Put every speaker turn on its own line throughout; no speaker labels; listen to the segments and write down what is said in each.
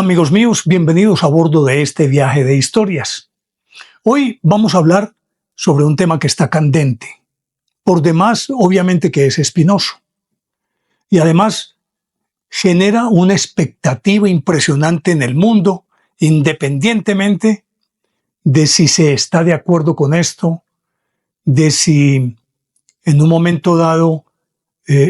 Amigos míos, bienvenidos a bordo de este viaje de historias. Hoy vamos a hablar sobre un tema que está candente. Por demás, obviamente que es espinoso. Y además genera una expectativa impresionante en el mundo, independientemente de si se está de acuerdo con esto, de si en un momento dado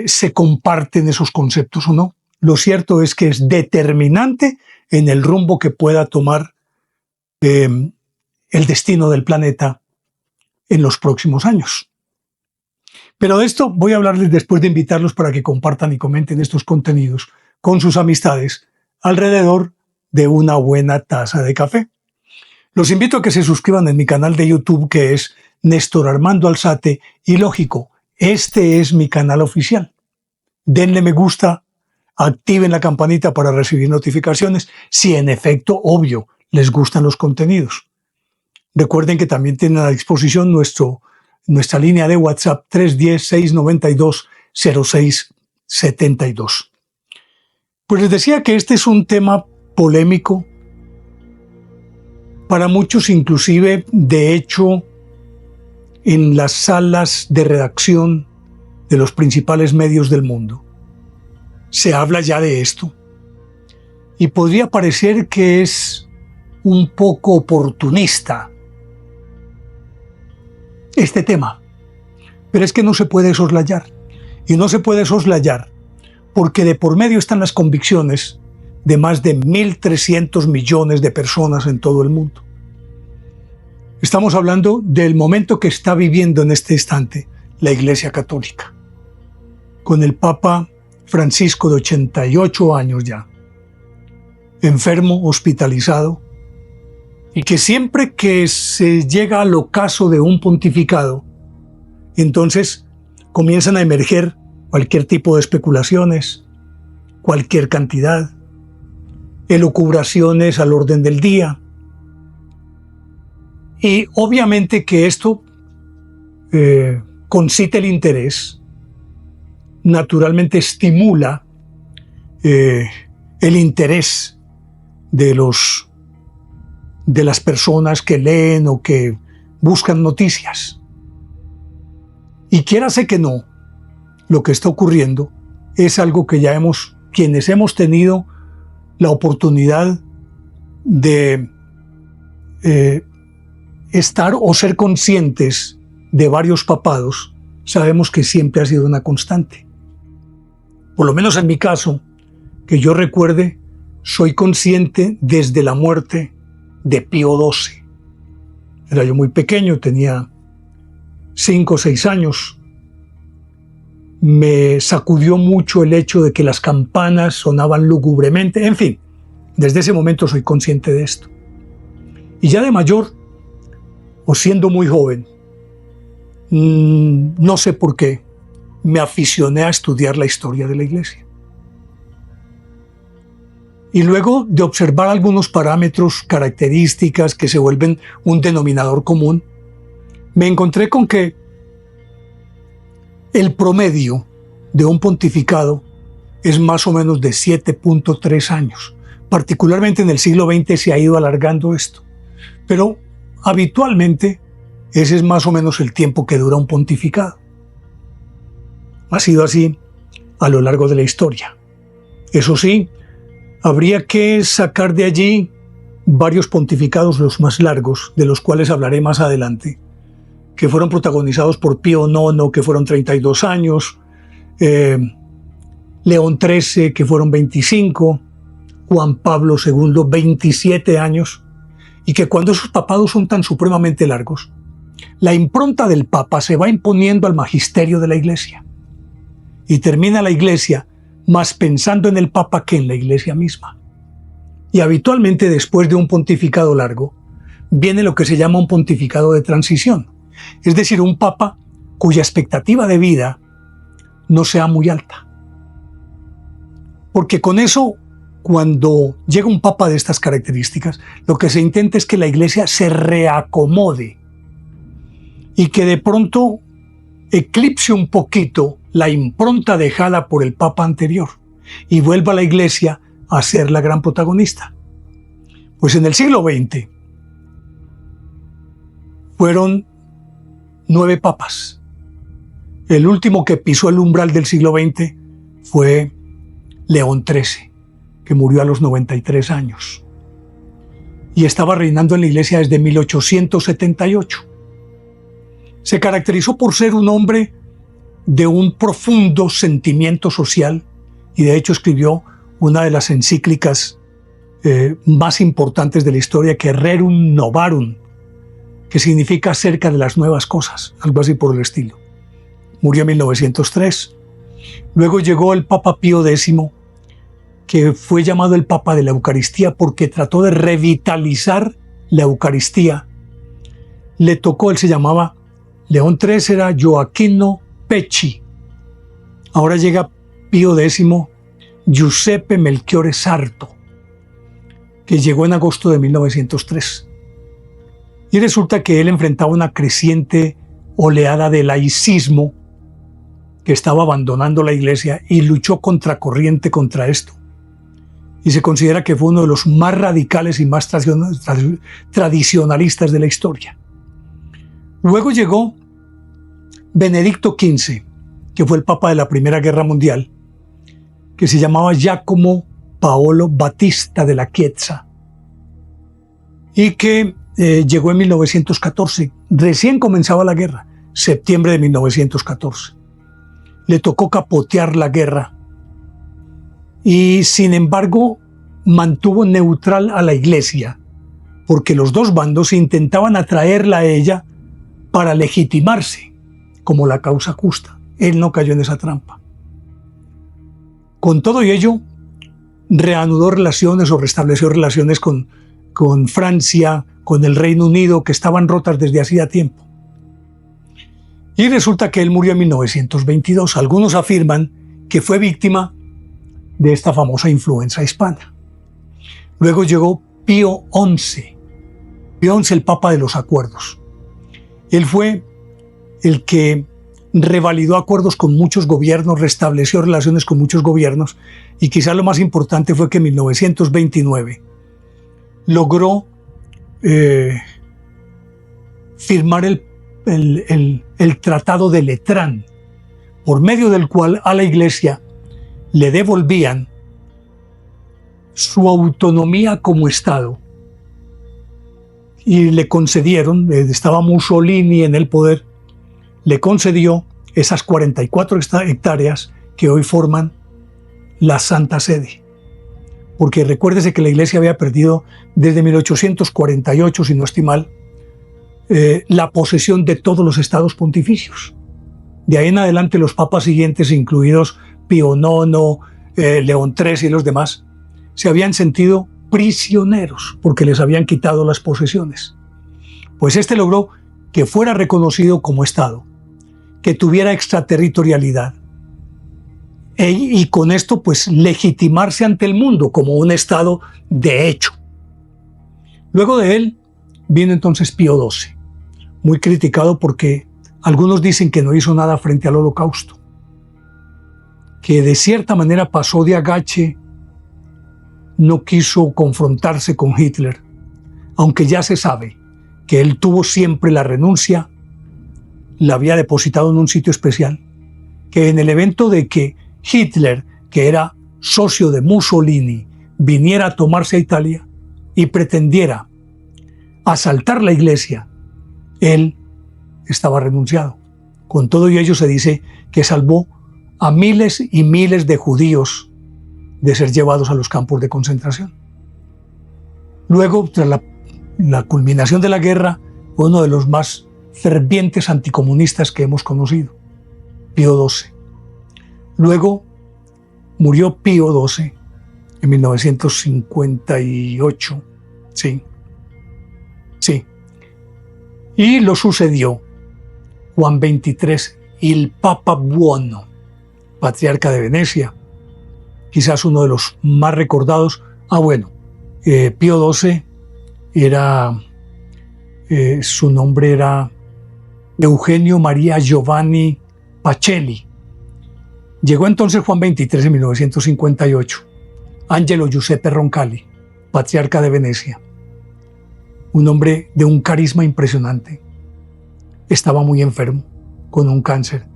se comparten esos conceptos o no. Lo cierto es que es determinante en el rumbo que pueda tomar el destino del planeta en los próximos años. Pero de esto voy a hablarles después de invitarlos para que compartan y comenten estos contenidos con sus amistades alrededor de una buena taza de café. Los invito a que se suscriban en mi canal de YouTube, que es Néstor Armando Alzate, y lógico, este es mi canal oficial. Denle me gusta, activen la campanita para recibir notificaciones, si en efecto, obvio, les gustan los contenidos. Recuerden que también tienen a disposición nuestra línea de WhatsApp 310-692-0672. Pues les decía que este es un tema polémico, para muchos inclusive, de hecho, en las salas de redacción de los principales medios del mundo. Se habla ya de esto. Y podría parecer que es un poco oportunista este tema. Pero es que no se puede soslayar. Y no se puede soslayar porque de por medio están las convicciones de más de 1.300 millones de personas en todo el mundo. Estamos hablando del momento que está viviendo en este instante la Iglesia Católica, con el Papa Francisco de 88 años ya, enfermo, hospitalizado, y que siempre que se llega al ocaso de un pontificado, entonces comienzan a emerger cualquier tipo de especulaciones, cualquier cantidad, elucubraciones al orden del día. Y obviamente que esto concita el interés, naturalmente estimula el interés de las personas que leen o que buscan noticias. Y quiérase que no, lo que está ocurriendo es algo que ya quienes hemos tenido la oportunidad de estar o ser conscientes de varios papados, sabemos que siempre ha sido una constante. Por lo menos en mi caso, que yo recuerde, soy consciente desde la muerte de Pío XII. Era yo muy pequeño, tenía 5 o 6 años. Me sacudió mucho el hecho de que las campanas sonaban lúgubremente. En fin, desde ese momento soy consciente de esto. Y ya de mayor, o siendo muy joven, no sé por qué, me aficioné a estudiar la historia de la Iglesia. Y luego de observar algunos parámetros, características que se vuelven un denominador común, me encontré con que el promedio de un pontificado es más o menos de 7.3 años. Particularmente en el siglo XX se ha ido alargando esto. Pero habitualmente ese es más o menos el tiempo que dura un pontificado. Ha sido así a lo largo de la historia. Eso sí, habría que sacar de allí varios pontificados, los más largos, de los cuales hablaré más adelante, que fueron protagonizados por Pío IX, que fueron 32 años, León XIII, que fueron 25, Juan Pablo II, 27 años, y que cuando esos papados son tan supremamente largos, la impronta del Papa se va imponiendo al magisterio de la Iglesia, y termina la Iglesia más pensando en el Papa que en la Iglesia misma. Y habitualmente después de un pontificado largo, viene lo que se llama un pontificado de transición, es decir, un Papa cuya expectativa de vida no sea muy alta. Porque con eso, cuando llega un Papa de estas características, lo que se intenta es que la Iglesia se reacomode y que de pronto eclipse un poquito la impronta dejada por el Papa anterior y vuelva a la Iglesia a ser la gran protagonista. Pues en el siglo XX fueron 9 papas. El último que pisó el umbral del siglo XX fue León XIII, que murió a los 93 años. Y estaba reinando en la Iglesia desde 1878. Se caracterizó por ser un hombre de un profundo sentimiento social y de hecho escribió una de las encíclicas más importantes de la historia, que Rerum Novarum, que significa acerca de las nuevas cosas, algo así por el estilo. Murió en 1903. Luego llegó el Papa Pío X, que fue llamado el Papa de la Eucaristía porque trató de revitalizar la Eucaristía. Le tocó, él se llamaba, León XIII era Gioacchino Pecci. Ahora llega Pío X, Giuseppe Melchiorre Sarto, que llegó en agosto de 1903. Y resulta que él enfrentaba una creciente oleada de laicismo que estaba abandonando la Iglesia y luchó contracorriente contra esto. Y se considera que fue uno de los más radicales y más tradicionalistas de la historia. Luego llegó Benedicto XV, que fue el Papa de la Primera Guerra Mundial, que se llamaba Giacomo Paolo Battista della Chiesa, y que llegó en 1914. Recién comenzaba la guerra, septiembre de 1914. Le tocó capotear la guerra y, sin embargo, mantuvo neutral a la Iglesia, porque los dos bandos intentaban atraerla a ella para legitimarse como la causa justa. Él no cayó en esa trampa. Con todo ello, reanudó relaciones o restableció relaciones con Francia, con el Reino Unido, que estaban rotas desde hacía tiempo. Y resulta que él murió en 1922. Algunos afirman que fue víctima de esta famosa influenza hispana. Luego llegó Pío XI. Pío XI, el Papa de los Acuerdos. Él fue el que revalidó acuerdos con muchos gobiernos, restableció relaciones con muchos gobiernos, y quizá lo más importante fue que en 1929 logró firmar el Tratado de Letrán, por medio del cual a la Iglesia le devolvían su autonomía como Estado y le concedieron, estaba Mussolini en el poder, le concedió esas 44 hectáreas que hoy forman la Santa Sede. Porque recuérdese que la Iglesia había perdido desde 1848, si no estoy mal, la posesión de todos los estados pontificios. De ahí en adelante los papas siguientes, incluidos Pío IX, León XIII y los demás, se habían sentido prisioneros porque les habían quitado las posesiones. Pues este logró que fuera reconocido como Estado, que tuviera extraterritorialidad y con esto pues legitimarse ante el mundo como un Estado de hecho. Luego de él vino entonces Pío XII, muy criticado porque algunos dicen que no hizo nada frente al Holocausto, que de cierta manera pasó de agache, no quiso confrontarse con Hitler, aunque ya se sabe que él tuvo siempre la renuncia, la había depositado en un sitio especial, que en el evento de que Hitler, que era socio de Mussolini, viniera a tomarse a Italia y pretendiera asaltar la iglesia, él estaba renunciado. Con todo ello se dice que salvó a miles y miles de judíos de ser llevados a los campos de concentración. Luego, tras la culminación de la guerra, fue uno de los más fervientes anticomunistas que hemos conocido, Pío XII. Luego murió Pío XII en 1958. Sí. Y lo sucedió Juan XXIII, el Papa Buono, patriarca de Venecia, quizás uno de los más recordados. Pío XII era, su nombre era Eugenio María Giovanni Pacelli. Llegó entonces Juan XXIII en 1958, Angelo Giuseppe Roncalli, patriarca de Venecia. un hombre de un carisma impresionante. Estaba muy enfermo, con un cáncer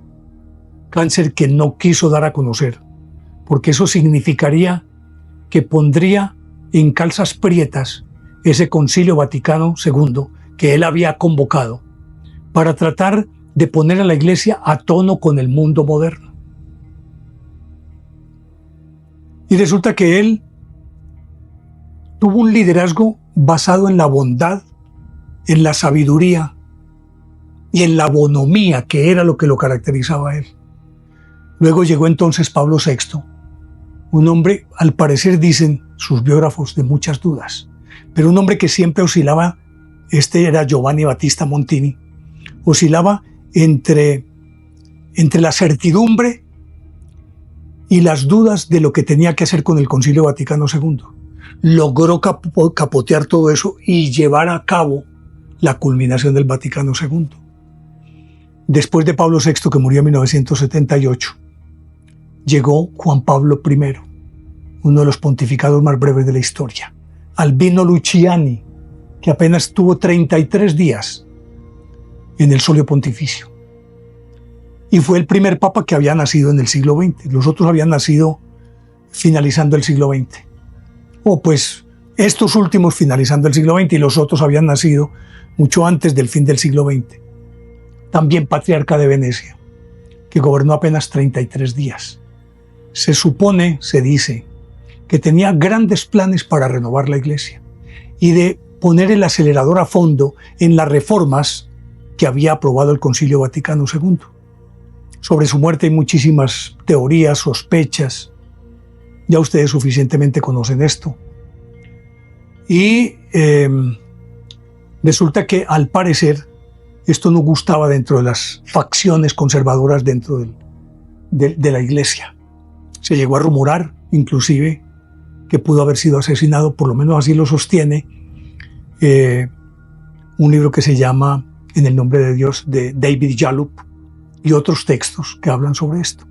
que no quiso dar a conocer, porque eso significaría que pondría en calzas prietas ese Concilio Vaticano II que él había convocado para tratar de poner a la Iglesia a tono con el mundo moderno. Y resulta que él tuvo un liderazgo basado en la bondad, en la sabiduría y en la bonomía, que era lo que lo caracterizaba a él. Luego llegó entonces Pablo VI, un hombre, al parecer dicen sus biógrafos, de muchas dudas, pero un hombre que siempre oscilaba, este era Giovanni Battista Montini, oscilaba entre la certidumbre y las dudas de lo que tenía que hacer con el Concilio Vaticano II. Logró capotear todo eso y llevar a cabo la culminación del Vaticano II. Después de Pablo VI, que murió en 1978, llegó Juan Pablo I, uno de los pontificados más breves de la historia. Albino Luciani, que apenas tuvo 33 días en el solio pontificio. Y fue el primer papa que había nacido en el siglo XX. Los otros habían nacido finalizando el siglo XX. O pues estos últimos finalizando el siglo XX y los otros habían nacido mucho antes del fin del siglo XX. También patriarca de Venecia, que gobernó apenas 33 días. Se supone, se dice, que tenía grandes planes para renovar la Iglesia y de poner el acelerador a fondo en las reformas que había aprobado el Concilio Vaticano II. Sobre su muerte hay muchísimas teorías, sospechas. Ya ustedes suficientemente conocen esto. Y resulta que, al parecer, esto no gustaba dentro de las facciones conservadoras dentro de la Iglesia. Se llegó a rumorar, inclusive, que pudo haber sido asesinado, por lo menos así lo sostiene un libro que se llama En el nombre de Dios, de David Gallup, y otros textos que hablan sobre esto.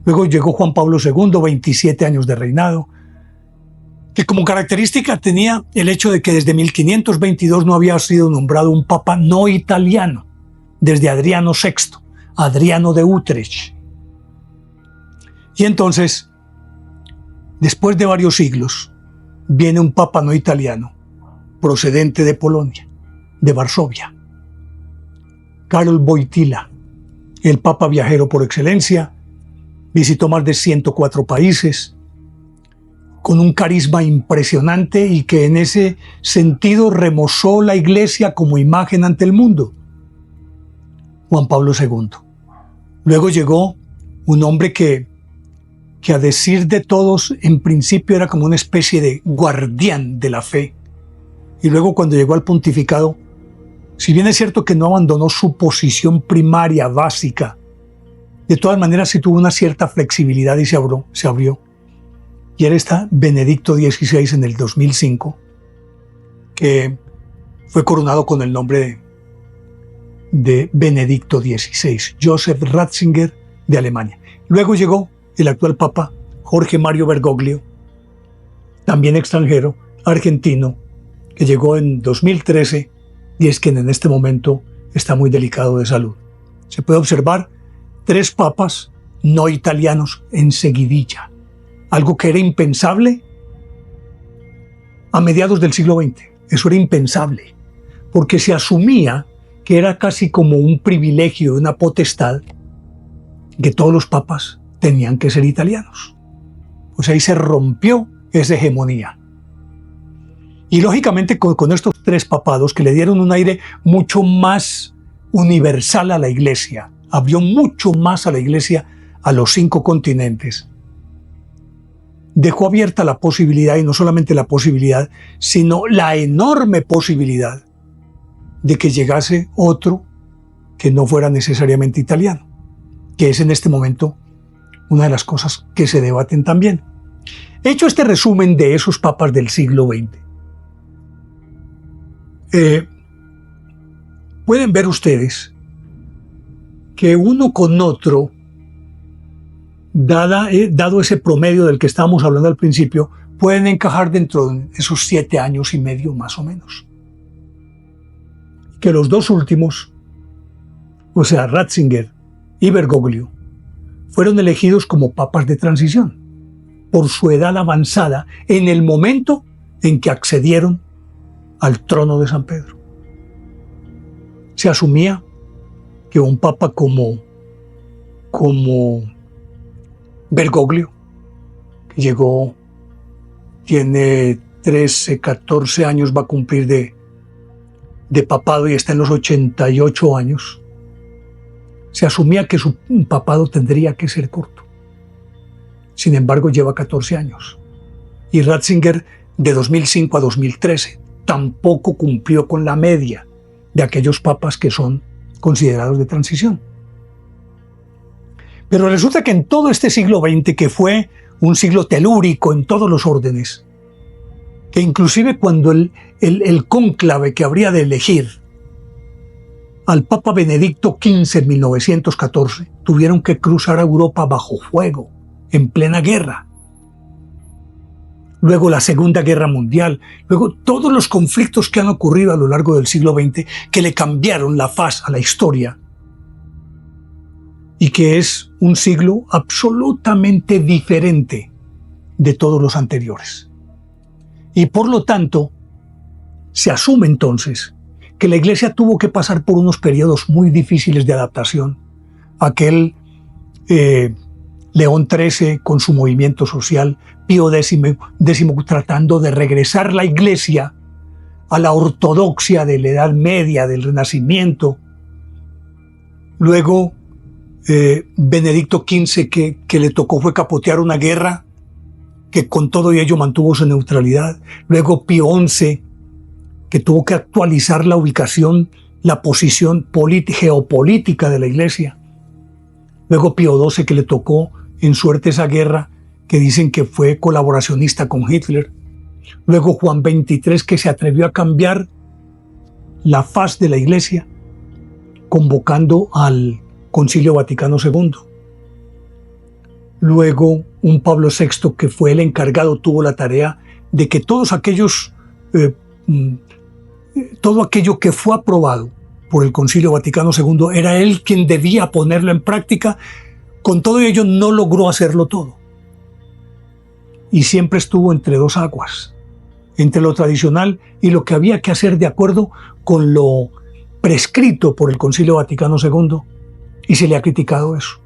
Luego llegó Juan Pablo II, 27 años de reinado, que como característica tenía el hecho de que desde 1522 no había sido nombrado un papa no italiano, desde Adriano VI, Adriano de Utrecht. Y entonces, después de varios siglos, viene un papa no italiano, procedente de Polonia, de Varsovia, Karol Wojtyła, el papa viajero por excelencia, visitó más de 104 países, con un carisma impresionante y que en ese sentido remozó la Iglesia como imagen ante el mundo. Juan Pablo II. Luego llegó un hombre que a decir de todos, en principio era como una especie de guardián de la fe. Y luego, cuando llegó al pontificado, si bien es cierto que no abandonó su posición primaria, básica, de todas maneras sí tuvo una cierta flexibilidad y se abrió. Y era Benedicto XVI en el 2005, que fue coronado con el nombre de Benedicto XVI, Joseph Ratzinger de Alemania. Luego llegó el actual Papa Jorge Mario Bergoglio, también extranjero, argentino, que llegó en 2013 y es quien en este momento está muy delicado de salud. Se puede observar 3 papas no italianos enseguidilla, algo que era impensable a mediados del siglo XX. Eso era impensable, porque se asumía que era casi como un privilegio, una potestad, que todos los papas tenían que ser italianos. Pues ahí se rompió esa hegemonía. Y lógicamente con estos 3 papados que le dieron un aire mucho más universal a la Iglesia, abrió mucho más a la Iglesia a los 5 continentes, dejó abierta la posibilidad, y no solamente la posibilidad, sino la enorme posibilidad de que llegase otro que no fuera necesariamente italiano, que es en este momento una de las cosas que se debaten también. Hecho este resumen de esos papas del siglo XX, pueden ver ustedes que uno con otro, dado ese promedio del que estábamos hablando al principio, pueden encajar dentro de esos 7 años y medio más o menos. que los dos últimos, o sea, Ratzinger y Bergoglio, fueron elegidos como papas de transición por su edad avanzada en el momento en que accedieron al trono de San Pedro. Se asumía que un papa como Bergoglio, que llegó, tiene 13, 14 años, va a cumplir de papado y está en los 88 años, se asumía que su papado tendría que ser corto. Sin embargo, lleva 14 años. Y Ratzinger, de 2005 a 2013, tampoco cumplió con la media de aquellos papas que son considerados de transición. Pero resulta que en todo este siglo XX, que fue un siglo telúrico en todos los órdenes, que inclusive cuando el cónclave que habría de elegir al Papa Benedicto XV en 1914, tuvieron que cruzar a Europa bajo fuego, en plena guerra. Luego la Segunda Guerra Mundial, luego todos los conflictos que han ocurrido a lo largo del siglo XX, que le cambiaron la faz a la historia, y que es un siglo absolutamente diferente de todos los anteriores. Y por lo tanto, se asume entonces que la Iglesia tuvo que pasar por unos periodos muy difíciles de adaptación. Aquel León XIII con su movimiento social, Pío X tratando de regresar la Iglesia a la ortodoxia de la Edad Media, del Renacimiento. Luego Benedicto XV, que le tocó fue capotear una guerra, que con todo ello mantuvo su neutralidad. Luego Pío XI, que tuvo que actualizar la ubicación, la posición geopolítica de la Iglesia. Luego Pío XII, que le tocó en suerte esa guerra, que dicen que fue colaboracionista con Hitler. Luego Juan XXIII, que se atrevió a cambiar la faz de la Iglesia, convocando al Concilio Vaticano II. Luego un Pablo VI, que fue el encargado, tuvo la tarea de que todos aquellos todo aquello que fue aprobado por el Concilio Vaticano II, era él quien debía ponerlo en práctica. Con todo ello no logró hacerlo todo. Y siempre estuvo entre dos aguas, entre lo tradicional y lo que había que hacer de acuerdo con lo prescrito por el Concilio Vaticano II, y se le ha criticado eso.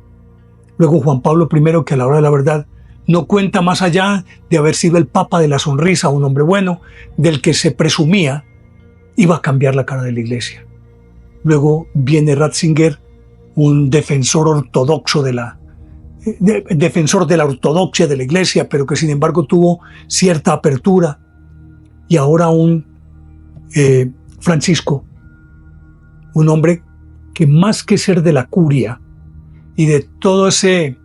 Luego Juan Pablo I, que a la hora de la verdad no cuenta más allá de haber sido el Papa de la sonrisa, un hombre bueno, del que se presumía iba a cambiar la cara de la Iglesia. Luego viene Ratzinger, un defensor ortodoxo defensor de la ortodoxia de la Iglesia, pero que sin embargo tuvo cierta apertura. Y ahora un Francisco, un hombre que más que ser de la curia y de todo de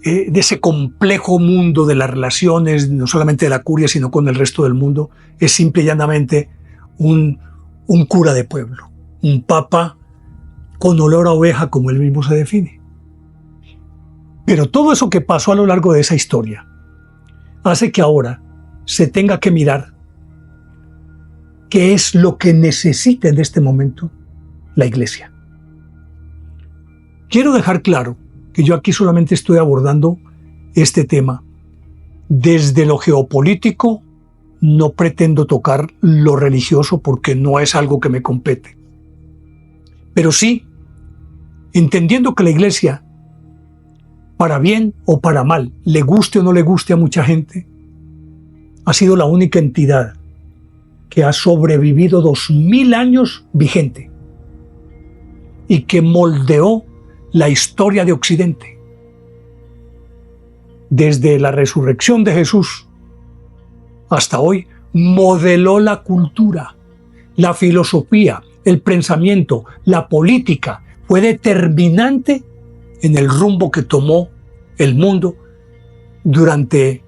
ese complejo mundo de las relaciones, no solamente de la curia, sino con el resto del mundo, es simple y llanamente un cura de pueblo, un papa con olor a oveja, como él mismo se define. Pero todo eso que pasó a lo largo de esa historia hace que ahora se tenga que mirar qué es lo que necesita en este momento la Iglesia. Quiero dejar claro que yo aquí solamente estoy abordando este tema desde lo geopolítico. No pretendo tocar lo religioso porque no es algo que me compete. Pero sí, entendiendo que la Iglesia, para bien o para mal, le guste o no le guste a mucha gente, ha sido la única entidad que ha sobrevivido 2000 años vigente y que moldeó la historia de Occidente. Desde la resurrección de Jesús hasta hoy, modeló la cultura, la filosofía, el pensamiento, la política. Fue determinante en el rumbo que tomó el mundo durante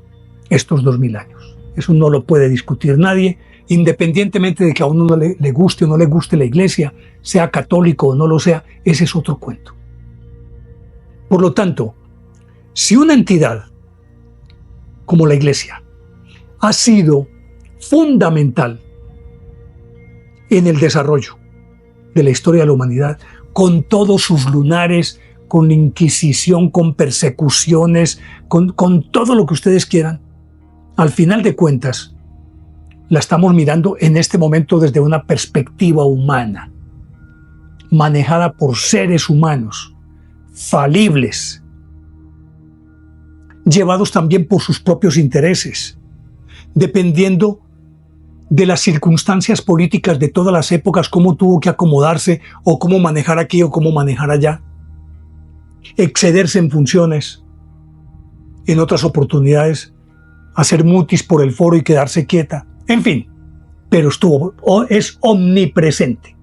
estos 2000 años. Eso no lo puede discutir nadie, independientemente de que a uno no le guste o no le guste la Iglesia, sea católico o no lo sea, ese es otro cuento. Por lo tanto, si una entidad como la Iglesia ha sido fundamental en el desarrollo, de la historia de la humanidad, con todos sus lunares, con inquisición, con persecuciones, con todo lo que ustedes quieran, al final de cuentas, la estamos mirando en este momento desde una perspectiva humana, manejada por seres humanos, falibles, llevados también por sus propios intereses, dependiendo de las circunstancias políticas de todas las épocas, cómo tuvo que acomodarse o cómo manejar aquí o cómo manejar allá, excederse en funciones, en otras oportunidades, hacer mutis por el foro y quedarse quieta, en fin, pero es omnipresente,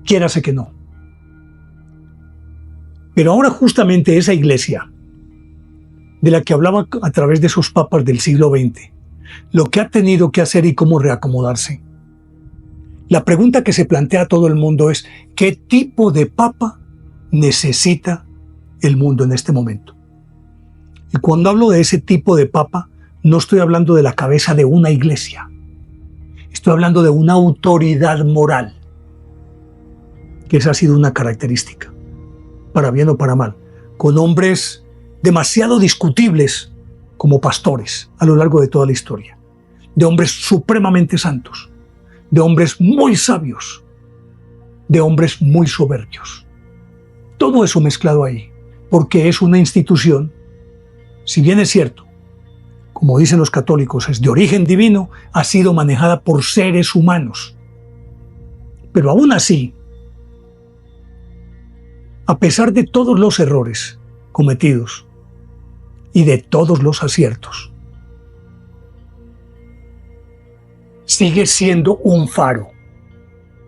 quiérase que no. Pero ahora justamente esa iglesia, de la que hablaba a través de esos papas del siglo XX, lo que ha tenido que hacer y cómo reacomodarse. La pregunta que se plantea a todo el mundo es, ¿qué tipo de papa necesita el mundo en este momento? Y cuando hablo de ese tipo de papa, no estoy hablando de la cabeza de una iglesia. Estoy hablando de una autoridad moral, que esa ha sido una característica, para bien o para mal, con hombres demasiado discutibles como pastores a lo largo de toda la historia, de hombres supremamente santos, de hombres muy sabios, de hombres muy soberbios. Todo eso mezclado ahí, porque es una institución, si bien es cierto, como dicen los católicos, es de origen divino, ha sido manejada por seres humanos. Pero aún así, a pesar de todos los errores cometidos y de todos los aciertos, sigue siendo un faro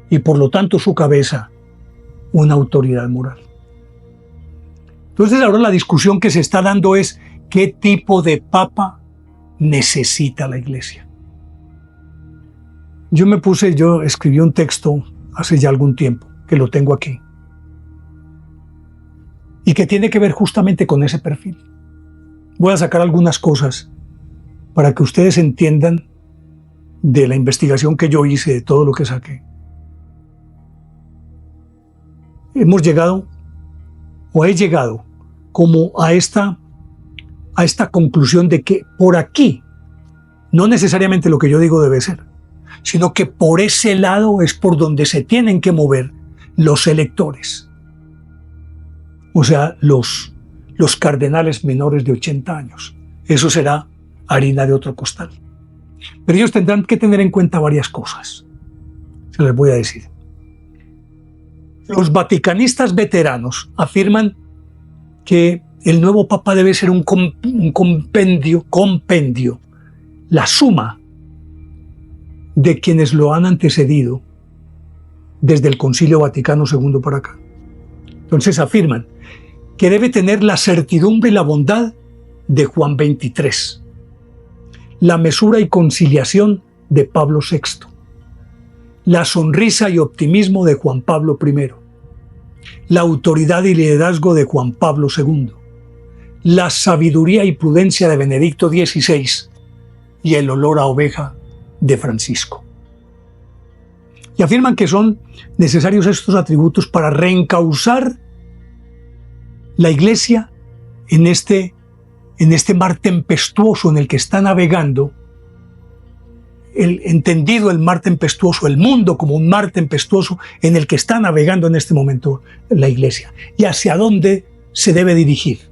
y por lo tanto su cabeza una autoridad moral. Entonces ahora la discusión que se está dando es ¿qué tipo de papa necesita la iglesia? Yo escribí un texto hace ya algún tiempo, que lo tengo aquí, y que tiene que ver justamente con ese perfil. Voy a sacar algunas cosas para que ustedes entiendan de la investigación que yo hice, de todo lo que saqué. He llegado como a esta conclusión de que por aquí, no necesariamente lo que yo digo debe ser, sino que por ese lado es por donde se tienen que mover los electores. O sea, los cardenales menores de 80 años. Eso será harina de otro costal. Pero ellos tendrán que tener en cuenta varias cosas. Se les voy a decir. Los vaticanistas veteranos afirman que el nuevo papa debe ser un compendio, la suma de quienes lo han antecedido desde el Concilio Vaticano II para acá. Entonces afirman que debe tener la certidumbre y la bondad de Juan XXIII, la mesura y conciliación de Pablo VI, la sonrisa y optimismo de Juan Pablo I, la autoridad y liderazgo de Juan Pablo II, la sabiduría y prudencia de Benedicto XVI y el olor a oveja de Francisco. Y afirman que son necesarios estos atributos para reencauzar la Iglesia en este mar tempestuoso en el que está navegando, entendido el mar tempestuoso, el mundo como un mar tempestuoso en el que está navegando en este momento la Iglesia, y hacia dónde se debe dirigir.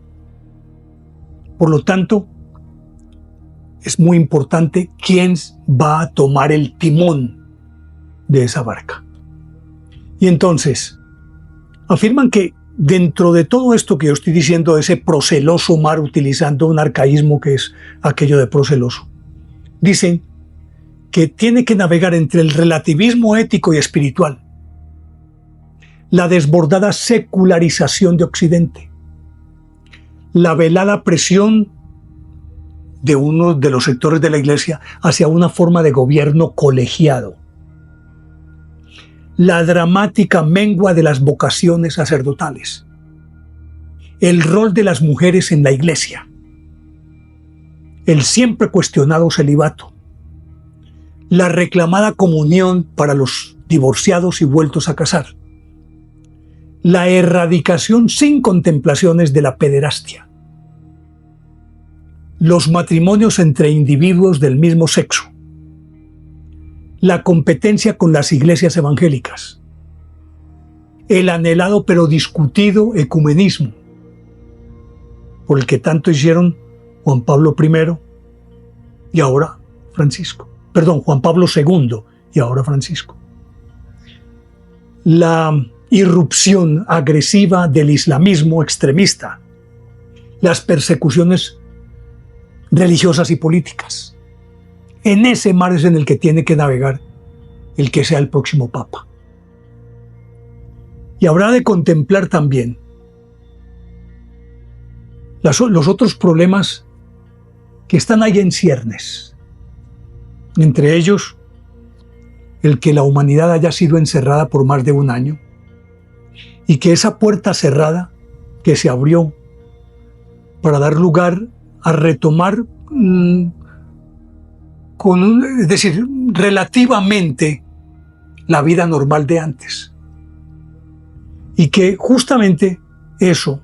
Por lo tanto, es muy importante quién va a tomar el timón de esa barca. Y entonces, afirman que dentro de todo esto que yo estoy diciendo, de ese proceloso mar, utilizando un arcaísmo que es aquello de proceloso, dicen que tiene que navegar entre el relativismo ético y espiritual, la desbordada secularización de Occidente, la velada presión de uno de los sectores de la Iglesia hacia una forma de gobierno colegiado, la dramática mengua de las vocaciones sacerdotales, el rol de las mujeres en la Iglesia, el siempre cuestionado celibato, la reclamada comunión para los divorciados y vueltos a casar. La erradicación sin contemplaciones de la pederastia. Los matrimonios entre individuos del mismo sexo. La competencia con las iglesias evangélicas. El anhelado pero discutido ecumenismo, por el que tanto hicieron Juan Pablo I y ahora Francisco. Perdón, Juan Pablo II y ahora Francisco. La irrupción agresiva del islamismo extremista. Las persecuciones religiosas y políticas. En ese mar es en el que tiene que navegar el que sea el próximo papa. Y habrá de contemplar también los otros problemas que están ahí en ciernes. Entre ellos, el que la humanidad haya sido encerrada por más de un año y que esa puerta cerrada que se abrió para dar lugar a retomar, es decir, relativamente la vida normal de antes. Y que justamente eso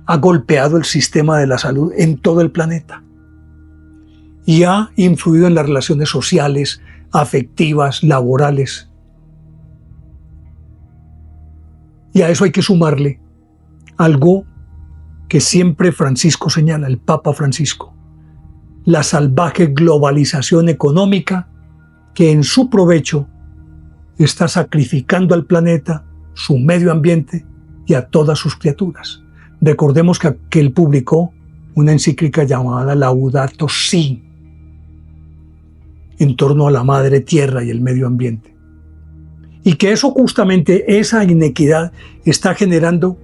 ha golpeado el sistema de la salud en todo el planeta y ha influido en las relaciones sociales, afectivas, laborales. Y a eso hay que sumarle algo que siempre Francisco señala, el Papa Francisco: la salvaje globalización económica que en su provecho está sacrificando al planeta, su medio ambiente y a todas sus criaturas. Recordemos que él publicó una encíclica llamada Laudato Si, en torno a la madre tierra y el medio ambiente. Y que eso justamente, esa inequidad, está generando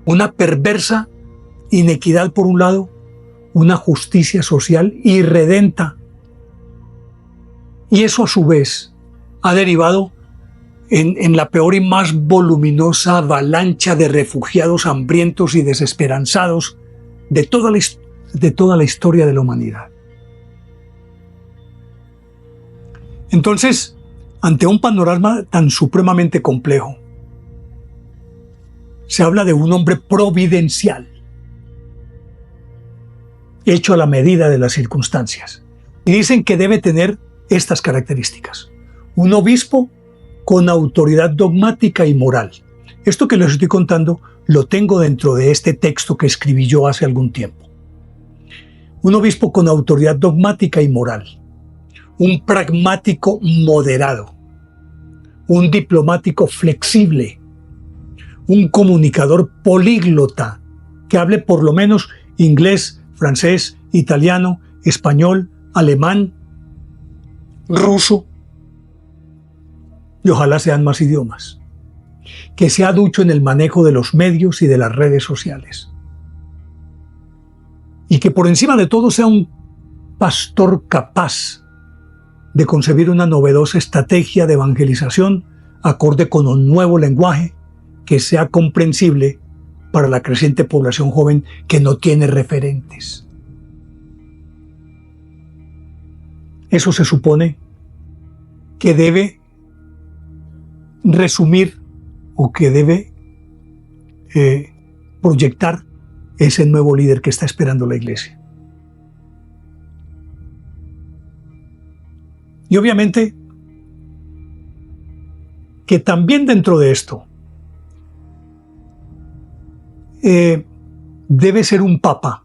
una perversa inequidad por un lado, una justicia social irredenta. Y eso a su vez ha derivado en la peor y más voluminosa avalancha de refugiados hambrientos y desesperanzados de toda la historia de la humanidad. Entonces, ante un panorama tan supremamente complejo, se habla de un hombre providencial, hecho a la medida de las circunstancias. Y dicen que debe tener estas características: un obispo con autoridad dogmática y moral. Esto que les estoy contando lo tengo dentro de este texto que escribí yo hace algún tiempo. Un obispo con autoridad dogmática y moral. Un pragmático moderado. Un diplomático flexible. Un comunicador políglota que hable por lo menos inglés, francés, italiano, español, alemán, ruso, y ojalá sean más idiomas, que sea ducho en el manejo de los medios y de las redes sociales, y que por encima de todo sea un pastor capaz de concebir una novedosa estrategia de evangelización acorde con un nuevo lenguaje que sea comprensible para la creciente población joven que no tiene referentes. Eso se supone que debe resumir o que debe proyectar ese nuevo líder que está esperando la Iglesia. Y obviamente que también dentro de esto debe ser un papa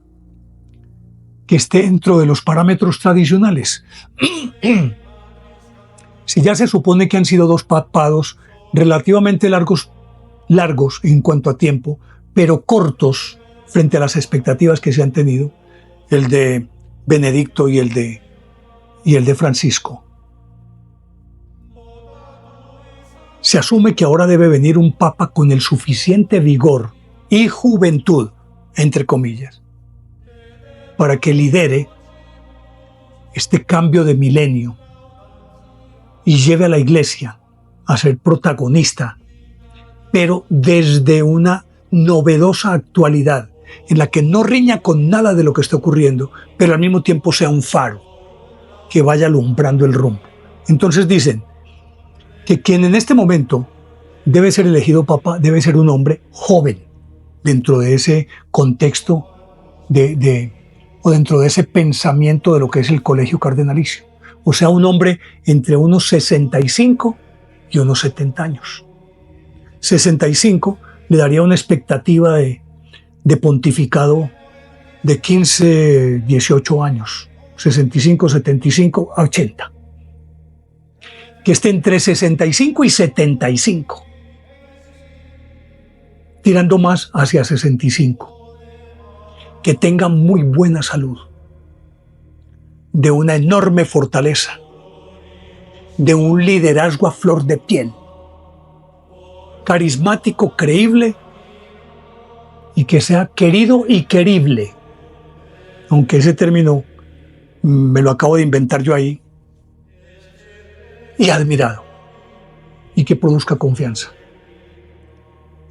que esté dentro de los parámetros tradicionales. Si ya se supone que han sido dos papados relativamente largos en cuanto a tiempo, pero cortos frente a las expectativas que se han tenido, el de Benedicto y el de Francisco. Se asume que ahora debe venir un papa con el suficiente vigor y juventud, entre comillas, para que lidere este cambio de milenio y lleve a la Iglesia a ser protagonista, pero desde una novedosa actualidad en la que no riña con nada de lo que está ocurriendo, pero al mismo tiempo sea un faro que vaya alumbrando el rumbo. Entonces dicen, que quien en este momento debe ser elegido papa debe ser un hombre joven dentro de ese contexto o dentro de ese pensamiento de lo que es el colegio cardenalicio. O sea, un hombre entre unos 65 y unos 70 años. 65 le daría una expectativa de pontificado de 15, 18 años. 65, 75 a 80. Que esté entre 65 y 75. Tirando más hacia 65. Que tenga muy buena salud, de una enorme fortaleza, de un liderazgo a flor de piel, carismático, creíble y que sea querido y querible, aunque ese término me lo acabo de inventar yo ahí, y admirado, y que produzca confianza,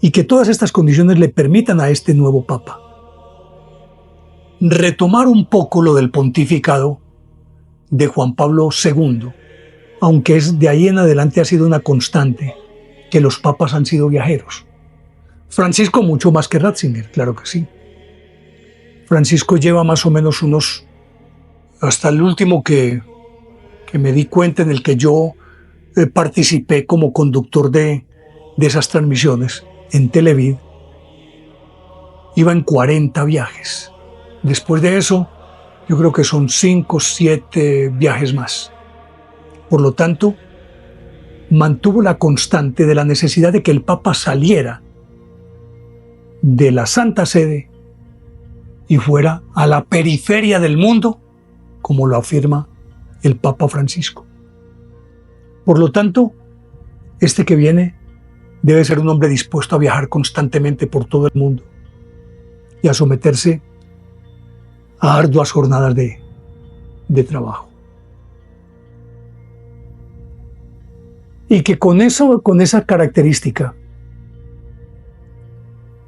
y que todas estas condiciones le permitan a este nuevo Papa retomar un poco lo del pontificado de Juan Pablo II, aunque de ahí en adelante ha sido una constante que los papas han sido viajeros. Francisco mucho más que Ratzinger, claro que sí. Francisco lleva más o menos hasta el último que me di cuenta, en el que yo participé como conductor de esas transmisiones en Televid, iba en 40 viajes. Después de eso, yo creo que son 5 o 7 viajes más. Por lo tanto, mantuvo la constante de la necesidad de que el Papa saliera de la Santa Sede y fuera a la periferia del mundo, como lo afirma el Papa Francisco. Por lo tanto, este que viene debe ser un hombre dispuesto a viajar constantemente por todo el mundo y a someterse a arduas jornadas de trabajo. Y que con esa característica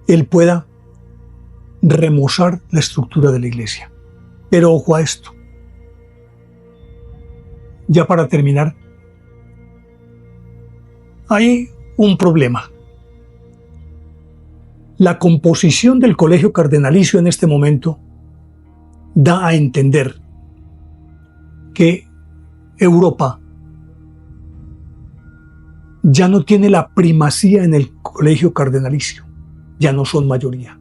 él pueda remozar la estructura de la Iglesia. Pero ojo a esto. Ya para terminar, hay un problema. La composición del colegio cardenalicio en este momento da a entender que Europa ya no tiene la primacía en el colegio cardenalicio, ya no son mayoría.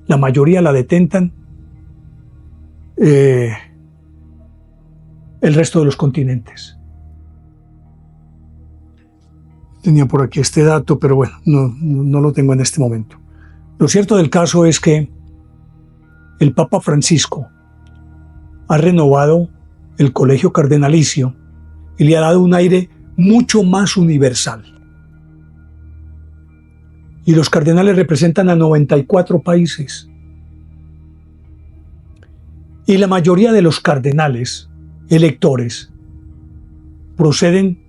La mayoría la detentan el resto de los continentes. Tenía por aquí este dato, pero bueno, no lo tengo en este momento. Lo cierto del caso es que el Papa Francisco ha renovado el colegio cardenalicio y le ha dado un aire mucho más universal. Y los cardenales representan a 94 países. Y la mayoría de los cardenales electores proceden,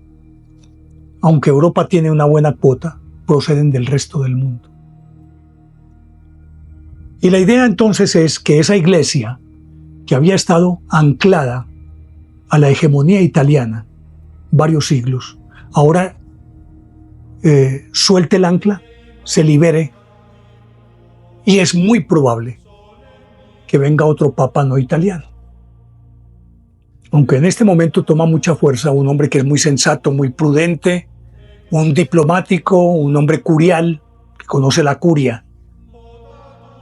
aunque Europa tiene una buena cuota, proceden del resto del mundo. Y la idea entonces es que esa iglesia, que había estado anclada a la hegemonía italiana varios siglos, ahora suelte el ancla, se libere, y es muy probable que venga otro papa no italiano. Aunque en este momento toma mucha fuerza un hombre que es muy sensato, muy prudente, un diplomático, un hombre curial, que conoce la curia,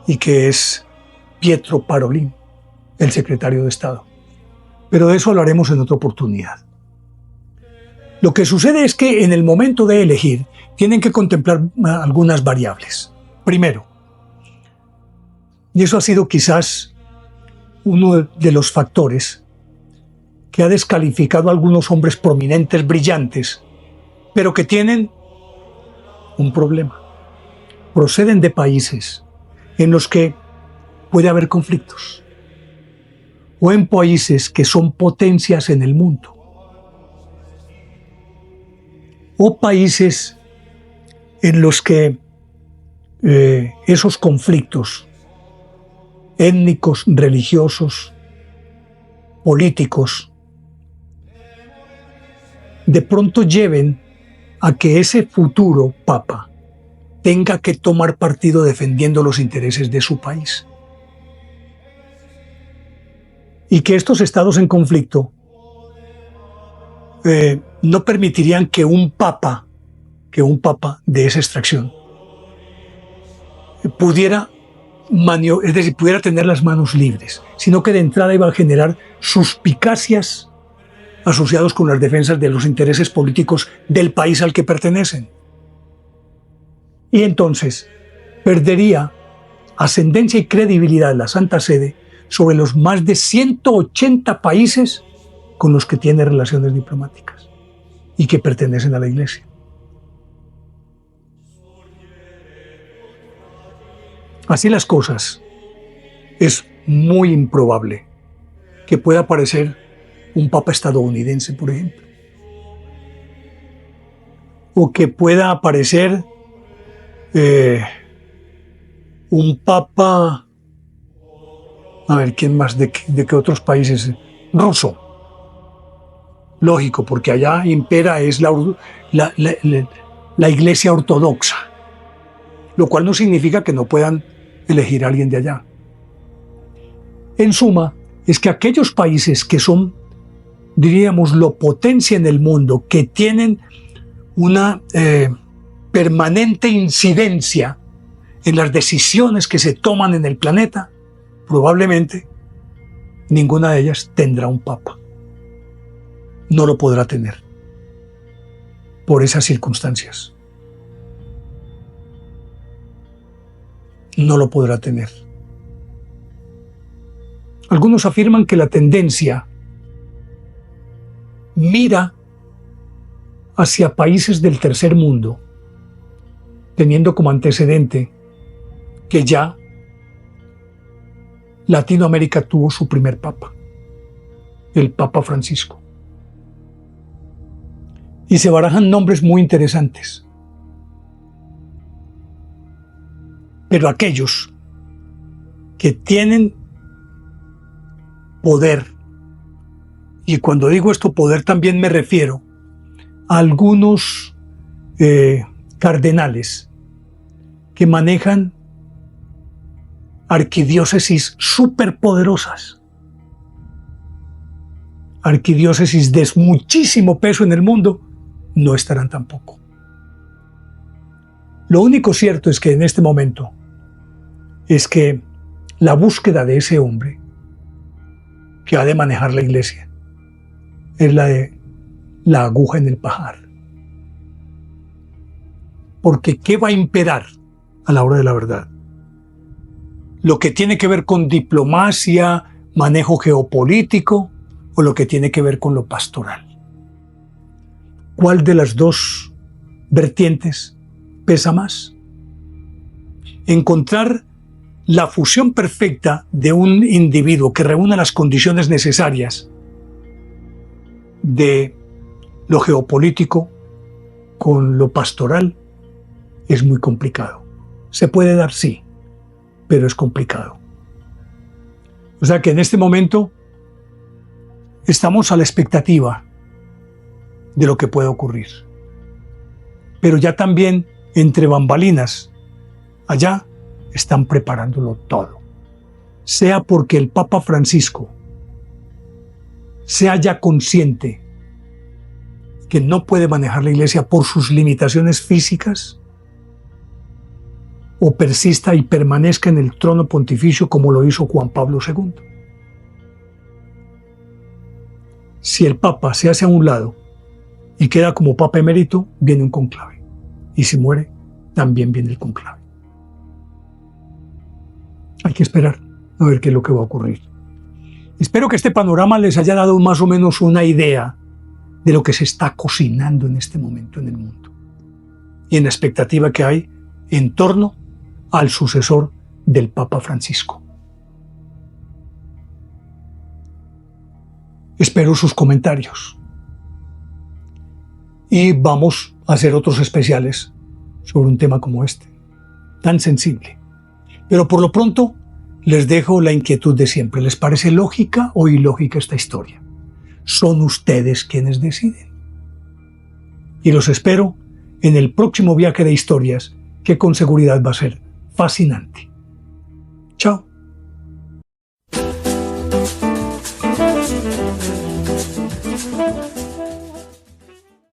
y que es Pietro Parolin, el secretario de Estado. Pero de eso hablaremos en otra oportunidad. Lo que sucede es que en el momento de elegir tienen que contemplar algunas variables. Primero, y eso ha sido quizás uno de los factores que ha descalificado a algunos hombres prominentes, brillantes, pero que tienen un problema. Proceden de países en los que puede haber conflictos, o en países que son potencias en el mundo, o países en los que esos conflictos étnicos, religiosos, políticos, de pronto lleven a que ese futuro papa tenga que tomar partido defendiendo los intereses de su país. Y que estos estados en conflicto no permitirían que un papa de esa extracción pudiera tener las manos libres, sino que de entrada iba a generar suspicacias asociados con las defensas de los intereses políticos del país al que pertenecen. Y entonces perdería ascendencia y credibilidad la Santa Sede sobre los más de 180 países con los que tiene relaciones diplomáticas y que pertenecen a la Iglesia. Así las cosas, es muy improbable que pueda aparecer un papa estadounidense, por ejemplo, o que pueda aparecer un papa, a ver, ¿quién más? ¿De qué otros países? Ruso. Lógico, porque allá impera es la Iglesia ortodoxa, lo cual no significa que no puedan elegir a alguien de allá. En suma, es que aquellos países que son, diríamos, la potencia en el mundo, que tienen una permanente incidencia en las decisiones que se toman en el planeta, probablemente ninguna de ellas tendrá un papa. No lo podrá tener por esas circunstancias. No lo podrá tener. Algunos afirman que la tendencia mira hacia países del tercer mundo, teniendo como antecedente que ya Latinoamérica tuvo su primer papa, el Papa Francisco. Y se barajan nombres muy interesantes. Pero aquellos que tienen poder, y cuando digo esto poder también me refiero a algunos cardenales que manejan arquidiócesis superpoderosas, arquidiócesis de muchísimo peso en el mundo, no estarán tampoco. Lo único cierto es que en este momento es que la búsqueda de ese hombre que ha de manejar la Iglesia es la de la aguja en el pajar. Porque ¿qué va a imperar a la hora de la verdad? ¿Lo que tiene que ver con diplomacia, manejo geopolítico, o lo que tiene que ver con lo pastoral? ¿Cuál de las dos vertientes pesa más? Encontrar la fusión perfecta de un individuo que reúna las condiciones necesarias de lo geopolítico con lo pastoral es muy complicado. Se puede dar, sí, pero es complicado. O sea que en este momento estamos a la expectativa de lo que puede ocurrir. Pero ya también entre bambalinas, allá están preparándolo todo. Sea porque el Papa Francisco sea ya consciente que no puede manejar la Iglesia por sus limitaciones físicas, o persista y permanezca en el trono pontificio como lo hizo Juan Pablo II. Si el Papa se hace a un lado y queda como Papa emérito, viene un conclave. Y si muere, también viene el conclave. Hay que esperar a ver qué es lo que va a ocurrir. Espero que este panorama les haya dado más o menos una idea de lo que se está cocinando en este momento en el mundo y en la expectativa que hay en torno al sucesor del Papa Francisco. Espero sus comentarios y vamos a hacer otros especiales sobre un tema como este, tan sensible. Pero por lo pronto les dejo la inquietud de siempre. ¿Les parece lógica o ilógica esta historia? Son ustedes quienes deciden. y los espero en el próximo viaje de historias que con seguridad va a ser fascinante. Chao.